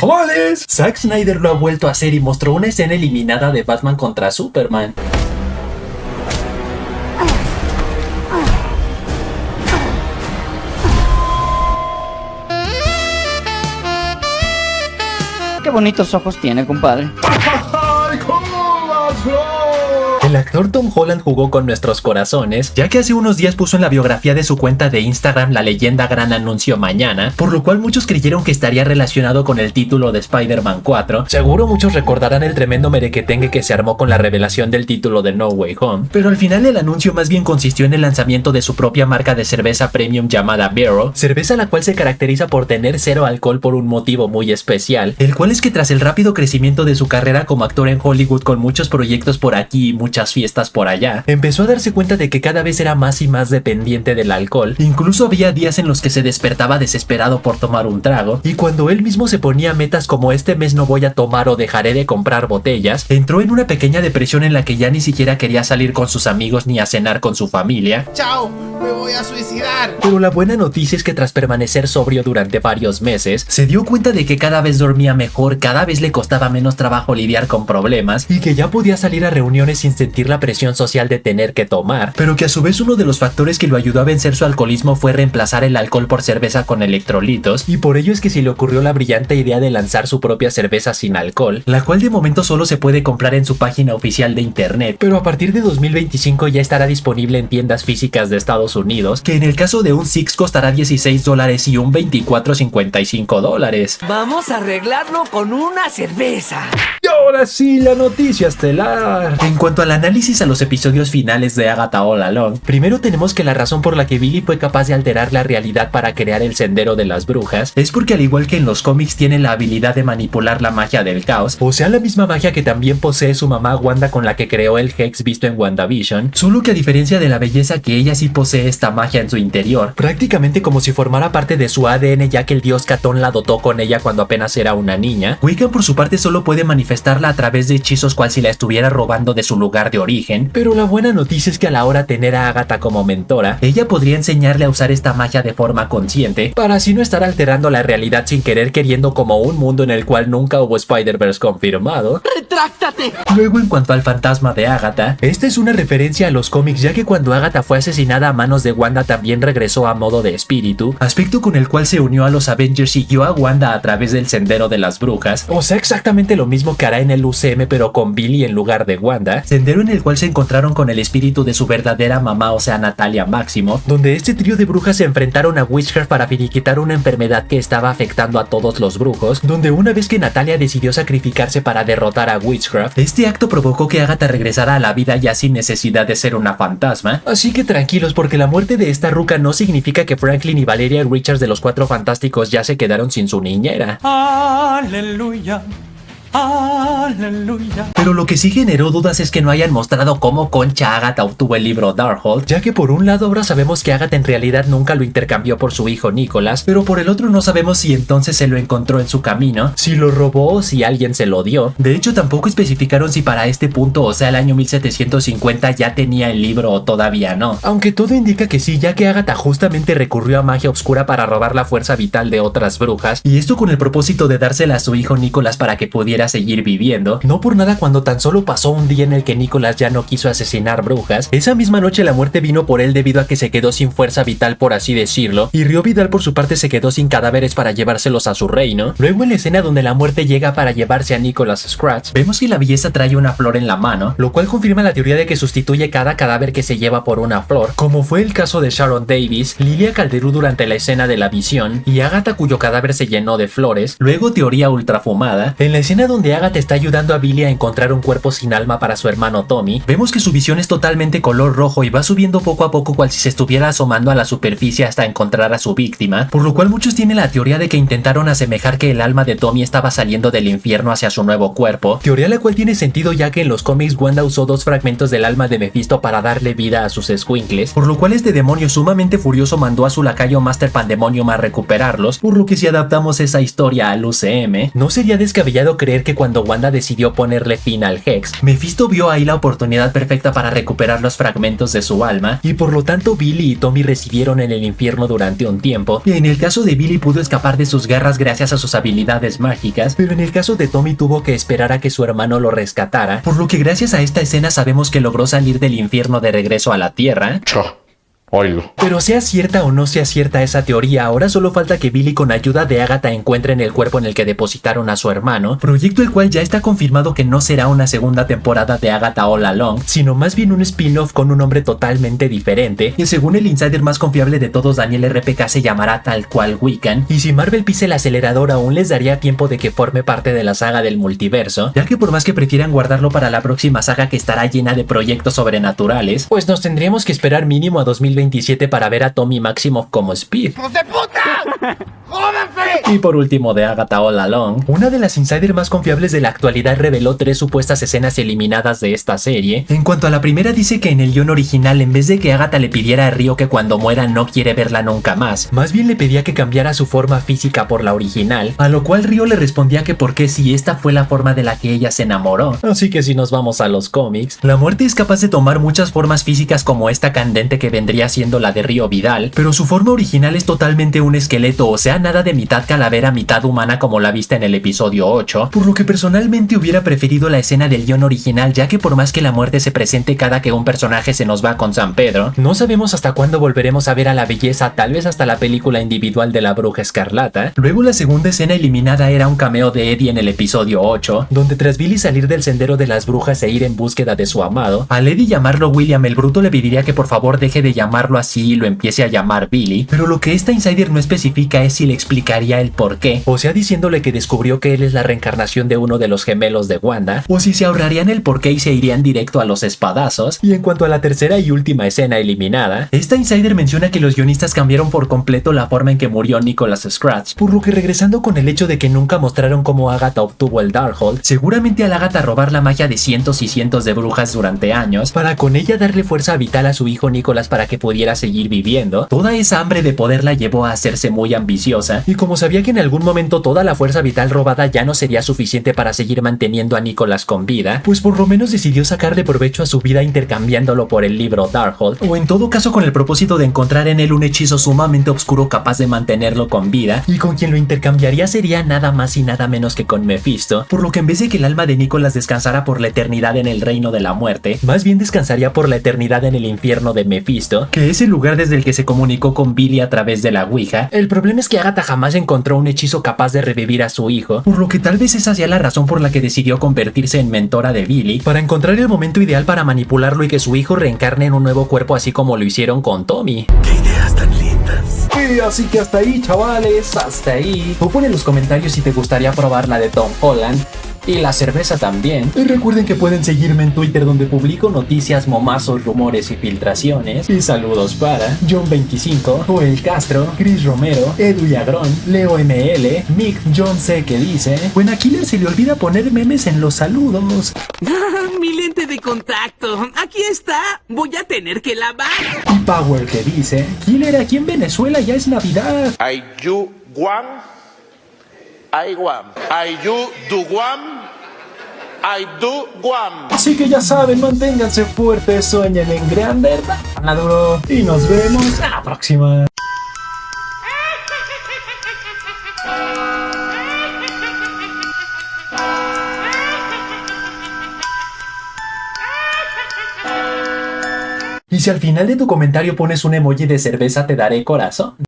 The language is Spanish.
¡Tamales! Zack Snyder lo ha vuelto a hacer y mostró una escena eliminada de Batman contra Superman. Qué bonitos ojos tiene, compadre. El actor Tom Holland jugó con nuestros corazones, ya que hace unos días puso en la biografía de su cuenta de Instagram la leyenda gran anuncio mañana, por lo cual muchos creyeron que estaría relacionado con el título de Spider-Man 4. Seguro muchos recordarán el tremendo merequetengue que se armó con la revelación del título de No Way Home, pero al final el anuncio más bien consistió en el lanzamiento de su propia marca de cerveza premium llamada Barrel, cerveza la cual se caracteriza por tener cero alcohol por un motivo muy especial, el cual es que tras el rápido crecimiento de su carrera como actor en Hollywood con muchos proyectos por aquí y muchas fiestas por allá, empezó a darse cuenta de que cada vez era más y más dependiente del alcohol. Incluso había días en los que se despertaba desesperado por tomar un trago, y cuando él mismo se ponía metas como este mes no voy a tomar o dejaré de comprar botellas, entró en una pequeña depresión en la que ya ni siquiera quería salir con sus amigos ni a cenar con su familia. ¡Chao! ¡Me voy a suicidar! Pero la buena noticia es que tras permanecer sobrio durante varios meses, se dio cuenta de que cada vez dormía mejor, cada vez le costaba menos trabajo lidiar con problemas y que ya podía salir a reuniones sin sentir la presión social de tener que tomar, pero que a su vez uno de los factores que lo ayudó a vencer su alcoholismo fue reemplazar el alcohol por cerveza con electrolitos, y por ello es que se le ocurrió la brillante idea de lanzar su propia cerveza sin alcohol, la cual de momento solo se puede comprar en su página oficial de internet, pero a partir de 2025 ya estará disponible en tiendas físicas de Estados Unidos, que en el caso de un Six costará $16 y un 24 $55. Vamos a arreglarlo con una cerveza. Y ahora sí, la noticia estelar. En cuanto al análisis a los episodios finales de Agatha All Along, primero tenemos que la razón por la que Billy fue capaz de alterar la realidad para crear el Sendero de las Brujas es porque, al igual que en los cómics, tiene la habilidad de manipular la magia del caos, o sea, la misma magia que también posee su mamá Wanda, con la que creó el Hex visto en WandaVision, solo que a diferencia de la belleza, que ella sí posee esta magia en su interior, prácticamente como si formara parte de su ADN, ya que el dios Catón la dotó con ella cuando apenas era una niña. Wiccan por su parte solo puede manifestarla a través de hechizos, cual si la estuviera robando de su lugar de origen, pero la buena noticia es que a la hora de tener a Agatha como mentora, ella podría enseñarle a usar esta magia de forma consciente, para así no estar alterando la realidad sin querer queriendo, como un mundo en el cual nunca hubo Spider-Verse confirmado. ¡Retráctate! Luego, en cuanto al fantasma de Agatha, esta es una referencia a los cómics, ya que cuando Agatha fue asesinada a manos de Wanda también regresó a modo de espíritu, aspecto con el cual se unió a los Avengers y guió a Wanda a través del Sendero de las Brujas, o sea, exactamente lo mismo que hará en el UCM pero con Billy en lugar de Wanda, sendero en el cual se encontraron con el espíritu de su verdadera mamá, o sea, Natalia Maximoff, donde este trío de brujas se enfrentaron a Witchcraft para finiquitar una enfermedad que estaba afectando a todos los brujos, donde una vez que Natalia decidió sacrificarse para derrotar a Witchcraft, este acto provocó que Agatha regresara a la vida ya sin necesidad de ser una fantasma. Así que tranquilos, porque la muerte de esta ruca no significa que Franklin y Valeria Richards de los Cuatro Fantásticos ya se quedaron sin su niñera. Aleluya. Aleluya. Pero lo que sí generó dudas es que no hayan mostrado cómo concha Agatha obtuvo el libro Darkhold, ya que por un lado ahora sabemos que Agatha en realidad nunca lo intercambió por su hijo Nicholas, pero por el otro no sabemos si entonces se lo encontró en su camino, si lo robó o si alguien se lo dio. De hecho, tampoco especificaron si para este punto, o sea el año 1750, ya tenía el libro o todavía no, aunque todo indica que sí, ya que Agatha justamente recurrió a magia oscura para robar la fuerza vital de otras brujas, y esto con el propósito de dársela a su hijo Nicholas para que pudiera seguir viviendo. No por nada, cuando tan solo pasó un día en el que Nicholas ya no quiso asesinar brujas, esa misma noche la muerte vino por él debido a que se quedó sin fuerza vital, por así decirlo, y Rio Vidal por su parte se quedó sin cadáveres para llevárselos a su reino. Luego, en la escena donde la muerte llega para llevarse a Nicholas Scratch, vemos que la belleza trae una flor en la mano, lo cual confirma la teoría de que sustituye cada cadáver que se lleva por una flor, como fue el caso de Sharon Davis, Lilia Calderú durante la escena de la visión, y Agatha, cuyo cadáver se llenó de flores. Luego, teoría ultrafumada, en la escena donde Agatha está ayudando a Billy a encontrar un cuerpo sin alma para su hermano Tommy, vemos que su visión es totalmente color rojo y va subiendo poco a poco, cual si se estuviera asomando a la superficie hasta encontrar a su víctima, por lo cual muchos tienen la teoría de que intentaron asemejar que el alma de Tommy estaba saliendo del infierno hacia su nuevo cuerpo, teoría la cual tiene sentido ya que en los cómics Wanda usó dos fragmentos del alma de Mephisto para darle vida a sus escuincles, por lo cual este demonio sumamente furioso mandó a su lacayo Master Pandemonium a recuperarlos, por lo que si adaptamos esa historia al UCM, no sería descabellado creer creer que cuando Wanda decidió ponerle fin al Hex, Mephisto vio ahí la oportunidad perfecta para recuperar los fragmentos de su alma, y por lo tanto Billy y Tommy residieron en el infierno durante un tiempo. En el caso de Billy pudo escapar de sus garras gracias a sus habilidades mágicas, pero en el caso de Tommy tuvo que esperar a que su hermano lo rescatara, por lo que gracias a esta escena sabemos que logró salir del infierno de regreso a la Tierra. Oilo. Pero sea cierta o no sea cierta esa teoría, ahora solo falta que Billy con ayuda de Agatha encuentren el cuerpo en el que depositaron a su hermano, proyecto el cual ya está confirmado que no será una segunda temporada de Agatha All Along, sino más bien un spin-off con un nombre totalmente diferente, que según el insider más confiable de todos, Daniel RPK, se llamará tal cual Wiccan, y si Marvel pisa el acelerador aún les daría tiempo de que forme parte de la saga del multiverso, ya que por más que prefieran guardarlo para la próxima saga que estará llena de proyectos sobrenaturales, pues nos tendríamos que esperar mínimo a 2027 para ver a Tommy Maximoff como Speed. ¡Hijos de puta! ¡Jódanse! Y por último, de Agatha All Along, una de las insiders más confiables de la actualidad reveló 3 supuestas escenas eliminadas de esta serie. En cuanto a la primera, dice que en el guión original, en vez de que Agatha le pidiera a Rio que cuando muera no quiere verla nunca más bien le pedía que cambiara su forma física por la original, a lo cual Rio le respondía que por qué si esta fue la forma de la que ella se enamoró. Así que si nos vamos a los cómics, la muerte es capaz de tomar muchas formas físicas como esta candente que vendría siendo la de Rio Vidal, pero su forma original es totalmente un esqueleto, o sea, nada de mitad calavera, mitad humana como la vista en el episodio 8, por lo que personalmente hubiera preferido la escena del guión original, ya que por más que la muerte se presente cada que un personaje se nos va con San Pedro, no sabemos hasta cuándo volveremos a ver a la belleza, tal vez hasta la película individual de la Bruja Escarlata. Luego la segunda escena eliminada era un cameo de Eddie en el episodio 8, donde tras Billy salir del sendero de las brujas e ir en búsqueda de su amado, al Eddie llamarlo William el Bruto le pediría que por favor deje de llamarlo así y lo empiece a llamar Billy, pero lo que esta insider no especifica es si le explicaría el por qué, o sea diciéndole que descubrió que él es la reencarnación de uno de los gemelos de Wanda, o si se ahorrarían el por qué y se irían directo a los espadazos. Y en cuanto a la tercera y última escena eliminada, esta insider menciona que los guionistas cambiaron por completo la forma en que murió Nicholas Scratch, por lo que regresando con el hecho de que nunca mostraron cómo Agatha obtuvo el Darkhold, seguramente al Agatha robar la magia de cientos y cientos de brujas durante años, para con ella darle fuerza vital a su hijo Nicholas para que pudiera seguir viviendo, toda esa hambre de poder la llevó a hacerse muy ambiciosa, y como sabía que en algún momento toda la fuerza vital robada ya no sería suficiente para seguir manteniendo a Nicholas con vida, pues por lo menos decidió sacarle provecho a su vida intercambiándolo por el libro Darkhold, o en todo caso con el propósito de encontrar en él un hechizo sumamente oscuro capaz de mantenerlo con vida, y con quien lo intercambiaría sería nada más y nada menos que con Mephisto, por lo que en vez de que el alma de Nicholas descansara por la eternidad en el reino de la muerte, más bien descansaría por la eternidad en el infierno de Mephisto, que es el lugar desde el que se comunicó con Billy a través de la Ouija. El problema es que Agatha jamás encontró un hechizo capaz de revivir a su hijo, por lo que tal vez esa sea la razón por la que decidió convertirse en mentora de Billy, para encontrar el momento ideal para manipularlo y que su hijo reencarne en un nuevo cuerpo así como lo hicieron con Tommy. ¡Qué ideas tan lindas! Y así que hasta ahí, chavales, hasta ahí. Tú pon en los comentarios si te gustaría probar la de Tom Holland. Y la cerveza también. Y recuerden que pueden seguirme en Twitter, donde publico noticias, momazos, rumores y filtraciones. Y saludos para John25, Joel Castro, Chris Romero, Edu Yagrón, Leo ML, Mick John C que dice: Bueno, a Killer se le olvida poner memes en los saludos. Mi lente de contacto. Aquí está. Voy a tener que lavar. Y Power que dice: Killer, aquí en Venezuela ya es Navidad. I you Guam, I Guam, I you do Guam, I do Guam. Así que ya saben, manténganse fuertes, sueñen en grande, duro, y nos vemos a la próxima. Y si al final de tu comentario pones un emoji de cerveza, te daré corazón.